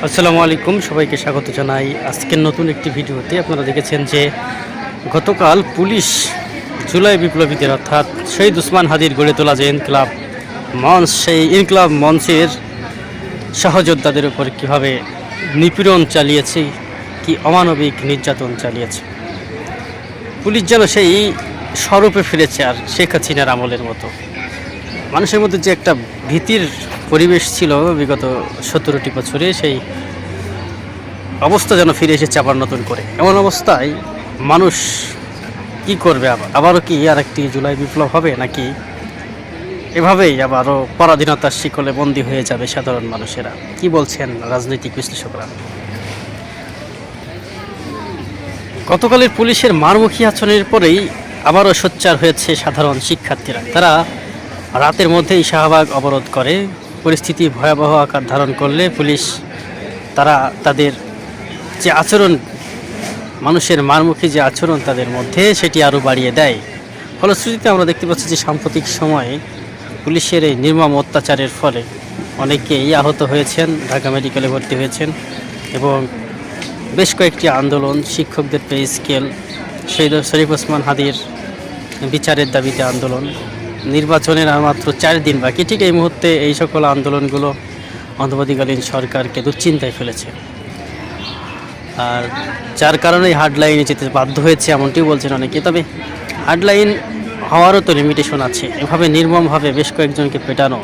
আসসালামু আলাইকুম, সবাইকে স্বাগত জানাই আজকের নতুন একটি ভিডিওতে। আপনারা দেখেছেন যে গতকাল পুলিশ জুলাই বিপ্লবীদের অর্থাৎ শহীদ ওসমান হাদির গড়ে তোলা যে ইনকলাব মঞ্চ, সেই ইনকলাব মঞ্চের সহযোদ্ধাদের উপর কীভাবে নিপীড়ন চালিয়েছে, কি অমানবিক নির্যাতন চালিয়েছে। পুলিশ যেন সেই স্বরূপে ফিরেছে আর শেখ হাসিনার আমলের মতো। মানুষের মধ্যে যে একটা ভীতির পরিবেশ ছিল বিগত 17টি বছরে, সেই অবস্থা যেন ফিরে এসেছে আবার নতুন করে। এমন অবস্থায় মানুষ কি করবে? আবারও কি আর একটি জুলাই বিপ্লব হবে, নাকি এভাবেই আবারও পরাধীনতার শিকলে বন্দী হয়ে যাবে সাধারণ মানুষেরা? কি বলছেন রাজনৈতিক বিশ্লেষকরা? গতকালের পুলিশের মারমুখী আচরণের পরেই আবারও সোচ্চার হয়েছে সাধারণ শিক্ষার্থীরা। তারা রাতের মধ্যেই শাহবাগ অবরোধ করে। পরিস্থিতি ভয়াবহ আকার ধারণ করলে পুলিশ তাদের যে আচরণ, মানুষের মারমুখী যে আচরণ তাদের মধ্যে, সেটি আরও বাড়িয়ে দেয়। ফলশ্রুতিতে আমরা দেখতে পাচ্ছি যে সাম্প্রতিক সময়ে পুলিশের এই নির্মম অত্যাচারের ফলে অনেকেই আহত হয়েছেন, ঢাকা মেডিকেলে ভর্তি হয়েছেন এবং বেশ কয়েকটি আন্দোলন, শিক্ষকদের পে স্কেল, শহীদ শরীফ ওসমান হাদির বিচারের দাবিতে আন্দোলন, নির্বাচনের আর মাত্র 4 দিন বাকি, ঠিক এই মুহূর্তে এই সকল আন্দোলনগুলো অন্তর্বর্তীকালীন সরকারকে দুশ্চিন্তায় ফেলেছে। আর যার কারণেই হার্ডলাইনে যেতে বাধ্য হয়েছে এমনটিও বলছেন অনেকে। তবে হার্ডলাইন হওয়ারও তো লিমিটেশন আছে। এভাবে নির্মমভাবে বেশ কয়েকজনকে পেটানো,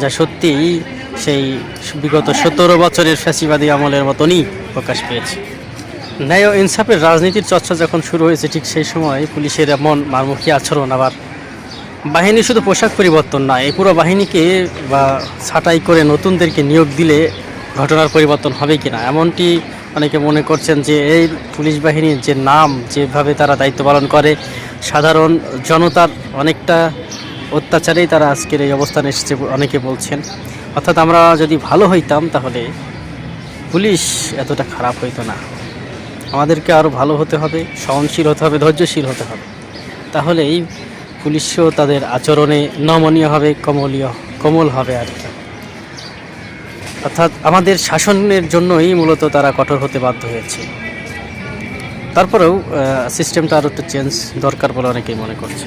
যা সত্যিই সেই বিগত 17 বছরের ফ্যাসিবাদী আমলের মতনই প্রকাশ পেয়েছে। ন্যায় ও ইনসাফের রাজনীতির চর্চা যখন শুরু হয়েছে, ঠিক সেই সময় পুলিশের এমন মারমুখী আচরণ, আবার বাহিনী শুধু পোশাক পরিবর্তন নয়, এই পুরো বাহিনীকে বা ছাঁটাই করে নতুনদেরকে নিয়োগ দিলে ঘটনার পরিবর্তন হবে কিনা, এমনটি অনেকে মনে করছেন। যে এই পুলিশ বাহিনীর যে নাম, যেভাবে তারা দায়িত্ব পালন করে, সাধারণ জনতার অনেকটা অত্যাচারেই তারা আজকের এই অবস্থানে এসেছে অনেকে বলছেন। অর্থাৎ আমরা যদি ভালো হইতাম তাহলে পুলিশ এতটা খারাপ হইতো না। আমাদেরকে আরও ভালো হতে হবে, সহনশীল হতে হবে, ধৈর্যশীল হতে হবে। তাহলেই পুলিশও তাদের আচরণে নমনীয় হবে, কোমল হবে আর কি। অর্থাৎ আমাদের শাসনের জন্যই মূলত তারা কঠোর হতে বাধ্য হয়েছে। তারপরেও সিস্টেমটা আরও একটু চেঞ্জ দরকার বলে অনেকেই মনে করছে।